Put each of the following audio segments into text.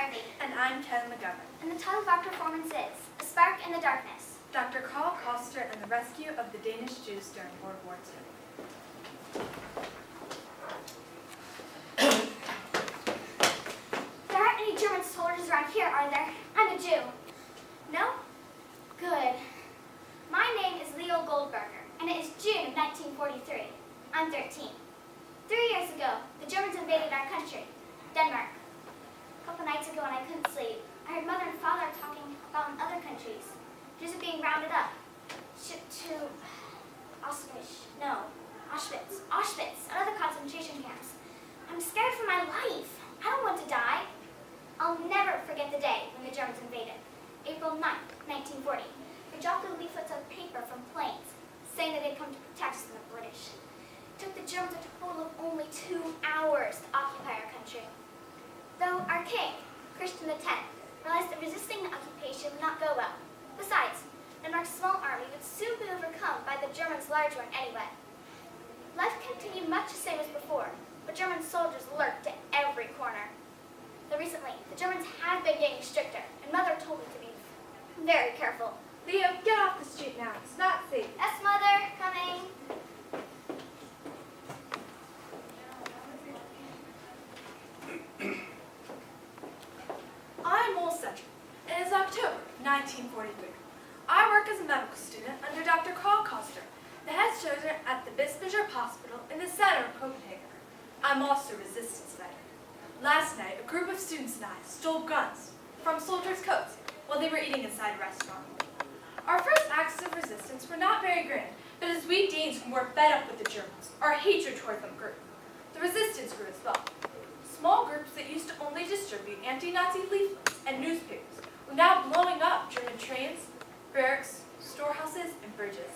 Harvey. And I'm Ken McGovern. And the title of our performance is A Spark in the Darkness. Dr. Karl Koster and the Rescue of the Danish Jews during World War II. There aren't any German soldiers around here, are there? I'm a Jew. No? Good. My name is Leo Goldberger, and it is June of 1943. I'm 13. 3 years ago, the Germans invaded our country, Denmark. A couple nights ago when I couldn't sleep, I heard Mother and Father talking about in other countries. Jews are being rounded up. Shipped to Auschwitz, and other concentration camps. I'm scared for my life. I don't want to die. I'll never forget the day when the Germans invaded. April 9th, 1940. They dropped the leaflets of paper from planes, saying that they'd come to protect us from the British. It took the Germans a total of only 2 hours to occupy our country. Though our king, Christian X, realized that resisting the occupation would not go well. Besides, Denmark's small army would soon be overcome by the Germans' large one anyway. Life continued much the same as before, but German soldiers lurked at every corner. Though recently, the Germans have been getting stricter, and Mother told me to be very careful. Leo, get off the street now. It's not safe. Yes, Mother, coming. I'm Mole Cedric. It is October 1943. I work as a medical student under Dr. Karl Koster, the head surgeon at the Bispebjerg Hospital in the center of Copenhagen. I'm also a resistance fighter. Last night, a group of students and I stole guns from soldiers' coats while they were eating inside a restaurant. Our first acts of resistance were not very grand, but as we Danes were fed up with the Germans, our hatred toward them grew. The resistance grew as well. Small groups that used to only distribute anti-Nazi leaflets and newspapers were now blowing up German trains, barracks, storehouses, and bridges.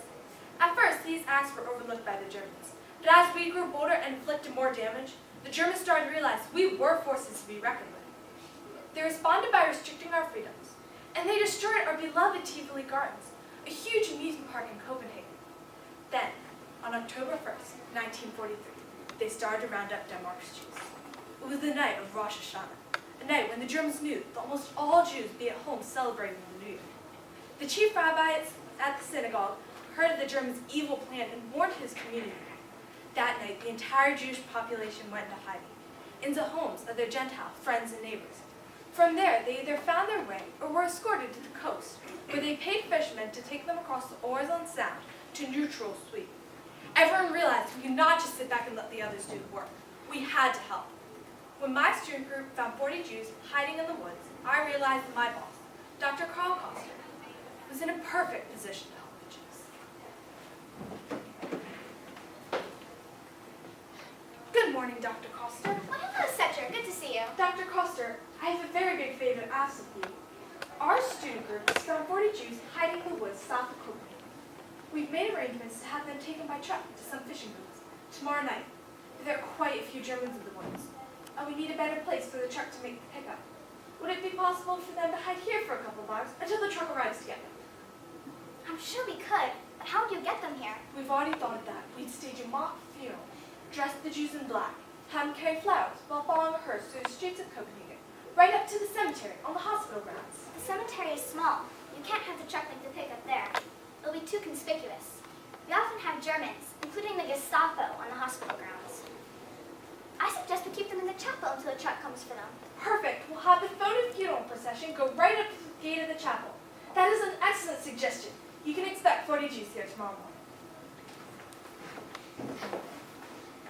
At first, these acts were overlooked by the Germans, but as we grew bolder and inflicted more damage, the Germans started to realize we were forces to be reckoned with. They responded by restricting our freedoms, and they destroyed our beloved Tivoli Gardens, a huge amusement park in Copenhagen. Then, on October 1st, 1943, they started to round up Denmark's Jews. It was the night of Rosh Hashanah, a night when the Germans knew that almost all Jews would be at home celebrating the New Year. The chief rabbi at the synagogue heard of the Germans' evil plan and warned his community. That night, the entire Jewish population went into hiding, into homes of their Gentile friends and neighbors. From there, they either found their way or were escorted to the coast, where they paid fishermen to take them across the Øresund Sound to neutral Sweden. Everyone realized we could not just sit back and let the others do the work. We had to help. When my student group found 40 Jews hiding in the woods, I realized that my boss, Dr. Karl Koster, was in a perfect position to help the Jews. Good morning, Dr. Koster. Well, hello, Cedric. Good to see you. Dr. Koster, I have a very big favor to ask of you. Our student group has found 40 Jews hiding in the woods south of Copenhagen. We've made arrangements to have them taken by truck to some fishing boats tomorrow night. There are quite a few Germans in the woods, and we need a better place for the truck to make the pickup. Would it be possible for them to hide here for a couple of hours until the truck arrives to get them? I'm sure we could, but how would you get them here? We've already thought of that. We'd stage a mock funeral, dress the Jews in black, have them carry flowers while following a hearse through the streets of Copenhagen, right up to the cemetery on the hospital grounds. The cemetery is small. You can't have the truck make the pickup there. It'll be too conspicuous. We often have Germans, including the Gestapo, on the hospital grounds. I suggest we keep them in the chapel until the truck comes for them. Perfect. We'll have the photo funeral procession go right up to the gate of the chapel. That is an excellent suggestion. You can expect 40 Jews here tomorrow morning.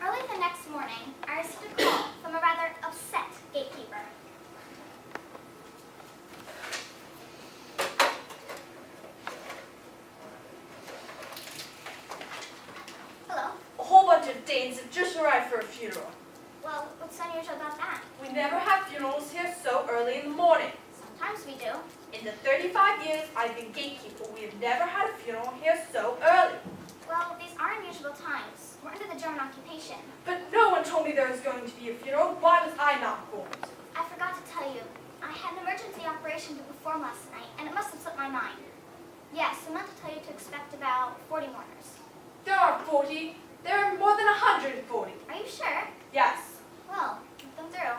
Early the next morning, I received a call from a rather upset gatekeeper. Hello. A whole bunch of Danes have just arrived for a funeral. Well, what's unusual about that? We never have funerals here so early in the morning. Sometimes we do. In the 35 years I've been gatekeeper, we have never had a funeral here so early. Well, these are unusual times. We're under the German occupation. But no one told me there was going to be a funeral. Why was I not informed? I forgot to tell you. I had an emergency operation to perform last night, and it must have slipped my mind. Yes, I meant to tell you to expect about 40 mourners. There are 40. There are more than 140. Are you sure? Yes. Well, get them through.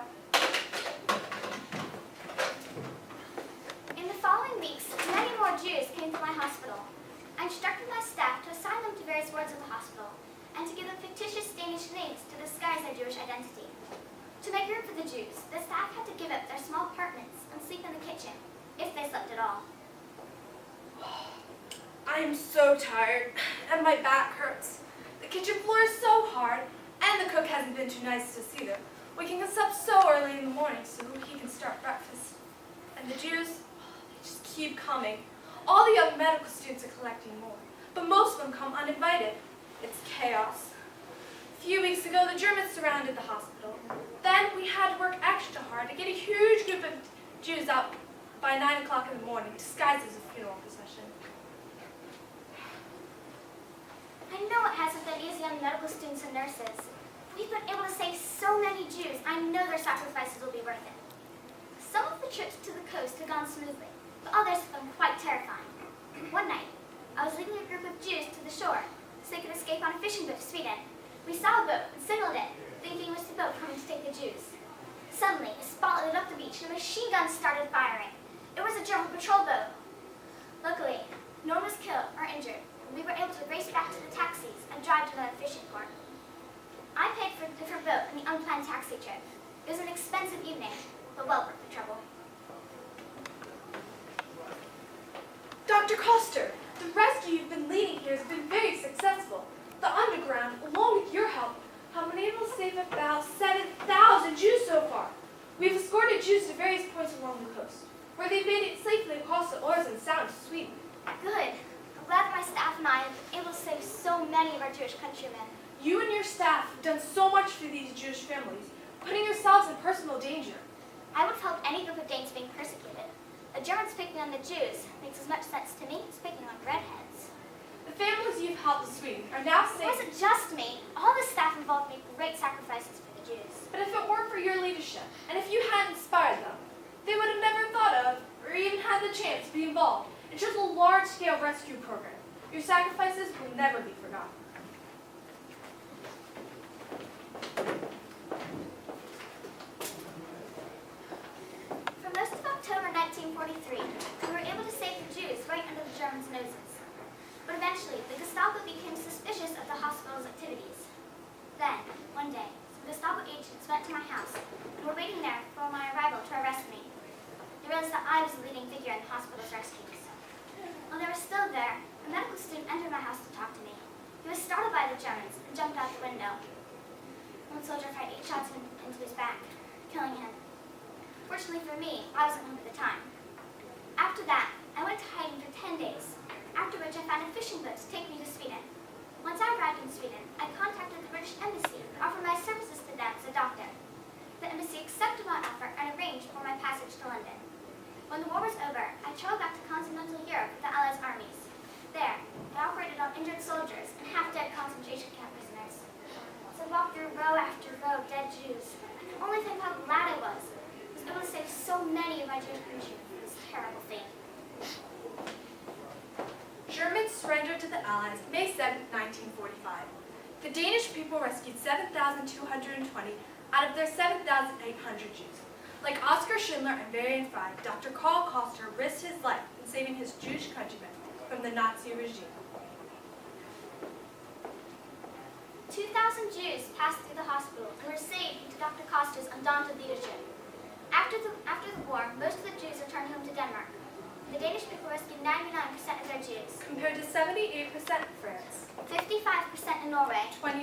instructed my staff to assign them to various wards of the hospital and to give them fictitious Danish names to disguise their Jewish identity. To make room for the Jews, the staff had to give up their small apartments and sleep in the kitchen, if they slept at all. I am so tired, and my back hurts. The kitchen floor is so hard, and the cook hasn't been too nice to us either. Waking us up so early in the morning so he can start breakfast. And the Jews, they just keep coming. All the young medical students are collecting more, but most of them come uninvited. It's chaos. A few weeks ago, the Germans surrounded the hospital. Then we had to work extra hard to get a huge group of Jews out by 9 o'clock in the morning, disguised as a funeral procession. I know it hasn't been easy on medical students and nurses. We've been able to save so many Jews. I know their sacrifices will be worth it. Some of the trips to the coast have gone smoothly, but others have been quite terrifying. One night, I was leading a group of Jews to the shore so they could escape on a fishing boat to Sweden. We saw a boat and signaled it, thinking it was the boat coming to take the Jews. Suddenly, a spot lit up the beach and a machine gun started firing. It was a German patrol boat. Luckily, no one was killed or injured, and we were able to race back to the taxis and drive to another fishing port. I paid for a different boat and the unplanned taxi trip. It was an expensive evening, but well worth the trouble. Dr. Koster, the rescue you've been leading here has been very successful. The underground, along with your help, have been able to save about 7,000 Jews so far. We've escorted Jews to various points along the coast, where they've made it safely across the Øresund Sound to Sweden. Good. I'm glad that my staff and I have been able to save so many of our Jewish countrymen. You and your staff have done so much for these Jewish families, putting yourselves in personal danger. I would have helped any group of Danes being persecuted. The Germans picking on the Jews makes as much sense to me as picking on redheads. The families you've helped in Sweden are now It safe. wasn't just me. All the staff involved made great sacrifices for the Jews. But if it weren't for your leadership, and if you hadn't inspired them, they would have never thought of, or even had the chance to be involved in such a large-scale rescue program. Your sacrifices will never be forgotten. For most of October 1943, we were able to save the Jews right under the Germans' noses. But eventually, the Gestapo became suspicious of the hospital's activities. Then, one day, some Gestapo agents went to my house and were waiting there for my arrival to arrest me. They realized that I was the leading figure in the hospital's rescues. While they were still there, a medical student entered my house to talk to me. He was startled by the Germans and jumped out the window. One soldier fired 8 shots into his back, killing him. Fortunately for me, I wasn't home at the time. After that, I went to hiding for 10 days, after which I found a fishing boat to take me to Sweden. Once I arrived in Sweden, I contacted the British Embassy and offered my services to them as a doctor. The embassy accepted my offer and arranged for my passage to London. When the war was over, I traveled back to continental Europe with the Allies' armies. There, I operated on injured soldiers and half-dead concentration camp prisoners. As I walked through row after row of dead Jews, I could only think how glad I was able to save so many of my Jewish countrymen from this terrible fate. Germans surrendered to the Allies May 7, 1945. The Danish people rescued 7,220 out of their 7,800 Jews. Like Oskar Schindler and Varian Fry, Dr. Karl Koster risked his life in saving his Jewish countrymen from the Nazi regime. 2,000 Jews passed through the hospital and were saved due to Dr. Koster's undaunted leadership. After the war, most of the Jews returned home to Denmark. The Danish people rescued 99% of their Jews, Compared to 78% in France, 55% in Norway, 29%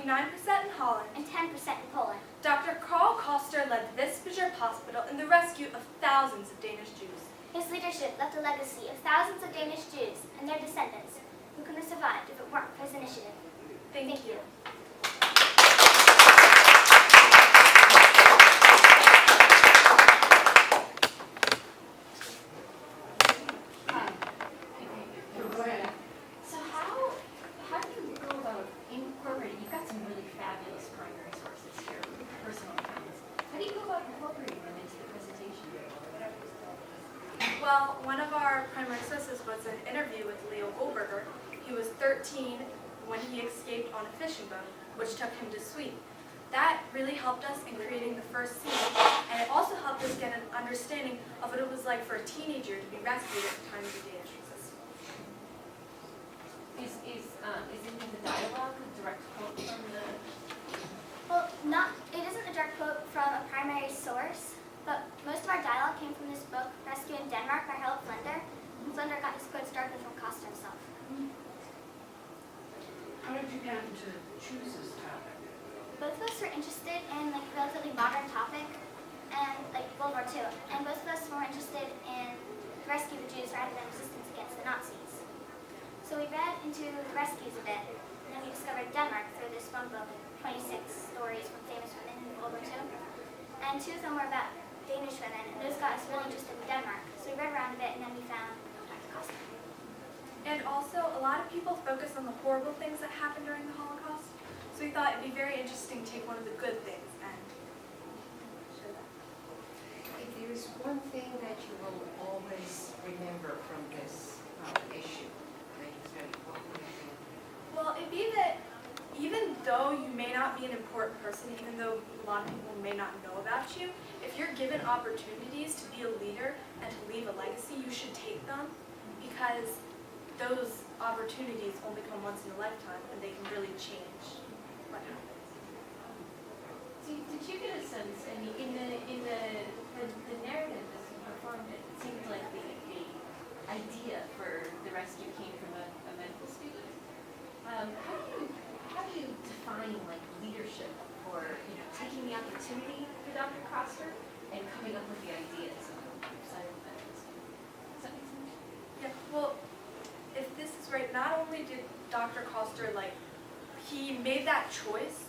in Holland, and 10% in Poland. Dr. Karl Koster led the Bispebjerg Hospital in the rescue of thousands of Danish Jews. His leadership left a legacy of thousands of Danish Jews and their descendants who couldn't have survived if it weren't for his initiative. Thank you. So how do you go about incorporating, you've got some really fabulous primary sources here, personal accounts. How do you go about incorporating them into the presentation? Well, one of our primary sources was an interview with Leo Goldberger. He was 13 when he escaped on a fishing boat, which took him to Sweden. That really helped us in creating the first scene, and it also helped us get an understanding of what it was like for a teenager to be rescued at the time of the Danish resistance. Is any of the dialogue a direct quote from the? Well, it isn't a direct quote from a primary source, but most of our dialogue came from this book, Rescue in Denmark by Harold Flender. Flender got his quotes directly from Costa himself. How did you happen to choose this topic? Both of us were interested in like a relatively modern topic, and like World War II, and both of us were interested in rescue the Jews rather than resistance against the Nazis. So we read into the rescues a bit, and then we discovered Denmark through this one book, 26 stories from famous women in World War II. And 2 of them were about Danish women, and those got us really interested in Denmark. So we read around a bit, and then we found Dr. Costa. And also, a lot of people focus on the horrible things that happened during the Holocaust. So we thought it'd be very interesting to take one of the good things and show that. If there is one thing that you will always remember from this issue, that is very important. Well, it'd be that even though you may not be an important person, even though a lot of people may not know about you, if you're given opportunities to be a leader and to leave a legacy, you should take them, because those opportunities only come once in a lifetime and they can really change what happens. So did you get a sense, I mean, in the narrative as you performed it, it seemed like the idea for the rescue came from a medical student. How do you define like leadership or taking the opportunity for Dr. Coster and coming up with the ideas outside of medical school? Does that make sense? Yeah, well, if this is right, not only did Dr. Coster, he made that choice,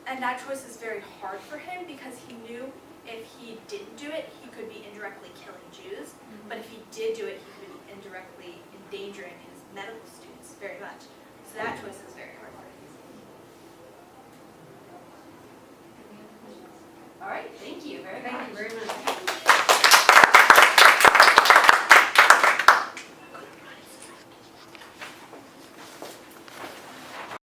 and that choice is very hard for him because he knew if he didn't do it, he could be indirectly killing Jews, but if he did do it, he could be indirectly endangering his medical students very much. So that choice is very hard for him. All right, thank you very much. Thank you very much.